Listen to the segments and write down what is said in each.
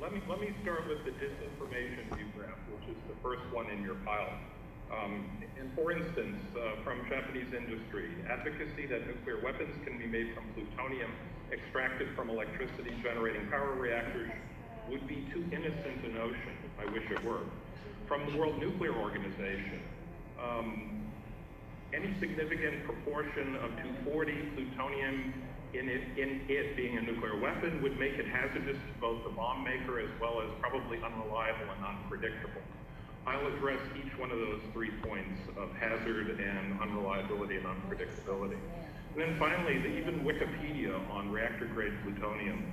Let me start with the disinformation view graph, which is the first one in your pile. And for instance, from Japanese industry, advocacy that nuclear weapons can be made from plutonium extracted from electricity generating power reactors would be too innocent a notion. I wish it were. From the World Nuclear Organization, any significant proportion of 240 plutonium in it being a nuclear weapon would make it hazardous to both the bomb maker as well as probably unreliable and unpredictable. I'll address each one of those 3 points of hazard and unreliability and unpredictability. And then finally, even Wikipedia on reactor-grade plutonium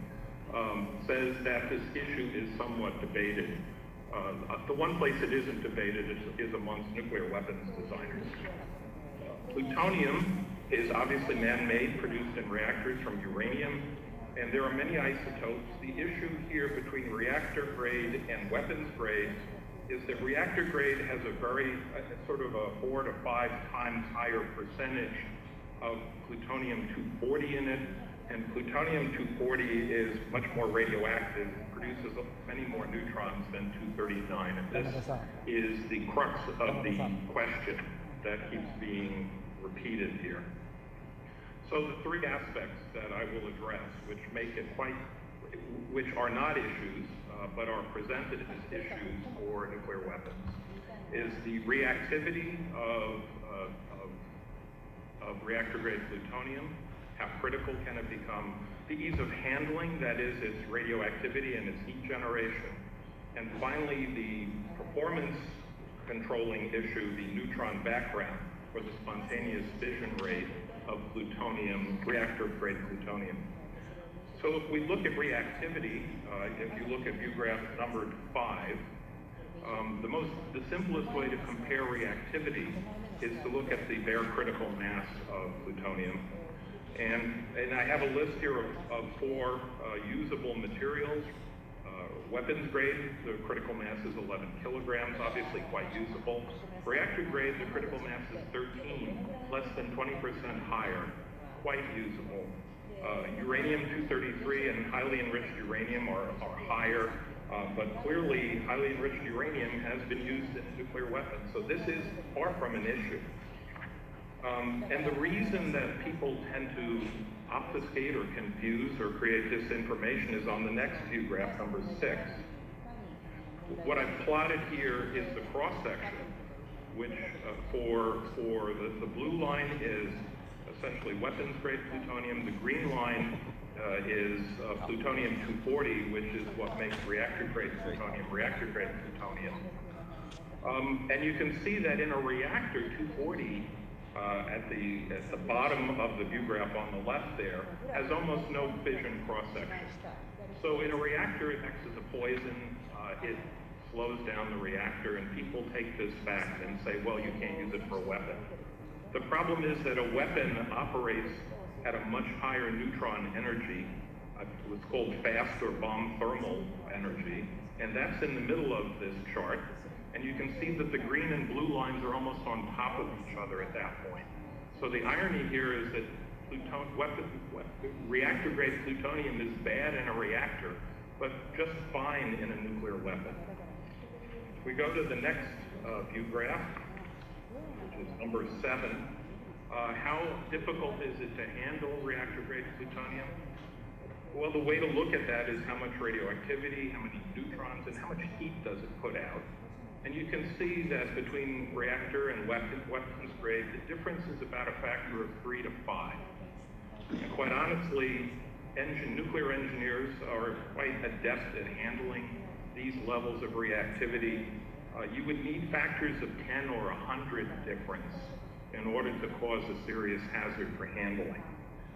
says that this issue is somewhat debated. The one place it isn't debated is amongst nuclear weapons designers. Plutonium is obviously man-made, produced in reactors from uranium, and there are many isotopes. The issue here between reactor grade and weapons grade is that reactor grade has a sort of a 4 to 5 times higher percentage of plutonium-240 in it, and plutonium-240 is much more radioactive, produces many more neutrons than 239, and this is the crux of the question that keeps being repeated here. So the 3 aspects that I will address, which make it which are not issues, but are presented as issues for nuclear weapons, is the reactivity of reactor-grade plutonium. How critical can it become? The ease of handling, that is, its radioactivity and its heat generation. And finally, the performance controlling issue, the neutron background, or the spontaneous fission rate of plutonium, reactor-grade plutonium. So if we look at reactivity, if you look at view graph number 5, the simplest way to compare reactivity is to look at the bare critical mass of plutonium. And I have a list here of 4 usable materials. Weapons grade, the critical mass is 11 kilograms, obviously quite usable. Reactor grade, the critical mass is 13, less than 20% higher, quite usable. Uranium-233 and highly enriched uranium are higher, but clearly highly enriched uranium has been used in nuclear weapons, so this is far from an issue. And the reason that people tend to obfuscate or confuse or create disinformation is on the next view graph, number 6. What I've plotted here is the cross-section, which for the blue line is essentially weapons-grade plutonium. The green line is plutonium-240, which is what makes reactor-grade plutonium reactor-grade plutonium. And you can see that in a reactor, 240 at the bottom of the view graph on the left there has almost no fission cross-section. So in a reactor, it acts as a poison. It slows down the reactor, and people take this fact and say, well, you can't use it for a weapon. The problem is that a weapon operates at a much higher neutron energy. It's called fast or bomb thermal energy, and that's in the middle of this chart. And you can see that the green and blue lines are almost on top of each other at that point. So the irony here is that reactor-grade plutonium is bad in a reactor, but just fine in a nuclear weapon. If we go to the next view graph, which is number 7, how difficult is it to handle reactor-grade plutonium? Well, the way to look at that is how much radioactivity, how many neutrons, and how much heat does it put out. And you can see that between reactor and weapons grade, the difference is about a factor of 3 to 5. And quite honestly, nuclear engineers are quite adept at handling these levels of reactivity. You would need factors of 10 or 100 difference in order to cause a serious hazard for handling.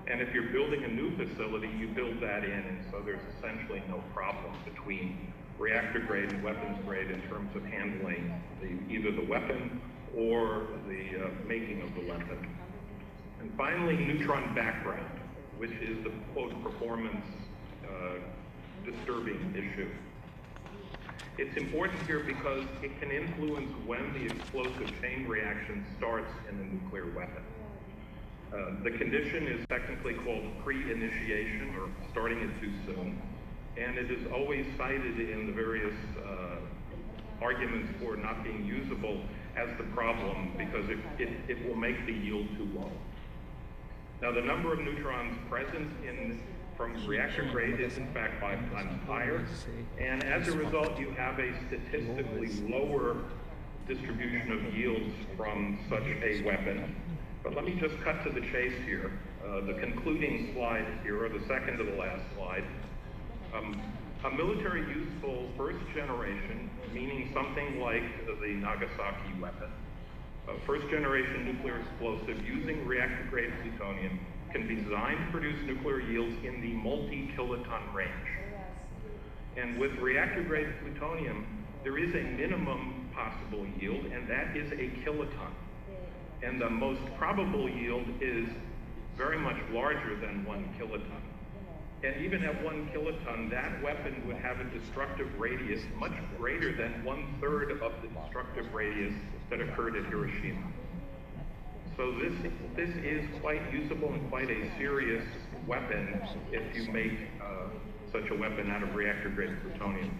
And if you're building a new facility, you build that in, and so there's essentially no problem between reactor grade and weapons grade in terms of handling either the weapon or the making of the weapon. And finally, neutron background, which is the quote performance disturbing issue. It's important here because it can influence when the explosive chain reaction starts in a nuclear weapon. The condition is technically called pre-initiation, or starting it too soon. and it is always cited in the various arguments for not being usable as the problem because it will make the yield too low. Now, the number of neutrons present from reactor grade is in fact 5 times higher, and as a result, you have a statistically lower distribution of yields from such a weapon. But let me just cut to the chase here. The concluding slide here, or the second to the last slide. A military useful first generation, meaning something like the Nagasaki weapon, first generation nuclear explosive using reactor grade plutonium can be designed to produce nuclear yields in the multi-kiloton range. And with reactor grade plutonium, there is a minimum possible yield, and that is a kiloton. And the most probable yield is very much larger than 1 kiloton. And even at 1 kiloton, that weapon would have a destructive radius much greater than 1/3 of the destructive radius that occurred at Hiroshima. So this is quite usable and quite a serious weapon if you make such a weapon out of reactor-grade plutonium.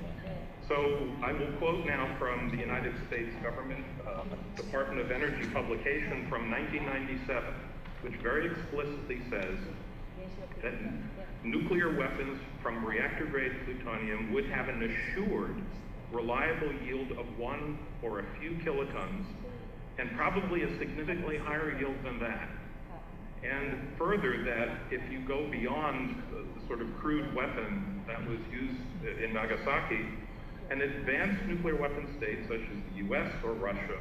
So I will quote now from the United States government Department of Energy publication from 1997, which very explicitly says that nuclear weapons from reactor-grade plutonium would have an assured, reliable yield of 1 or a few kilotons, and probably a significantly higher yield than that. And further, that if you go beyond the sort of crude weapon that was used in Nagasaki, an advanced nuclear weapon state such as the US or Russia,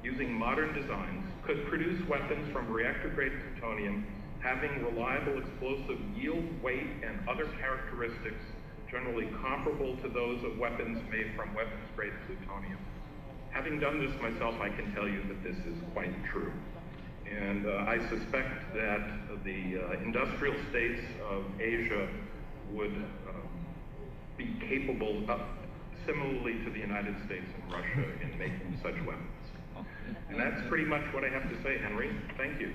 using modern designs, could produce weapons from reactor-grade plutonium having reliable explosive yield, weight, and other characteristics generally comparable to those of weapons made from weapons-grade plutonium. Having done this myself, I can tell you that this is quite true. And I suspect that the industrial states of Asia would be capable of, similarly to the United States and Russia, in making such weapons. And that's pretty much what I have to say, Henry. Thank you.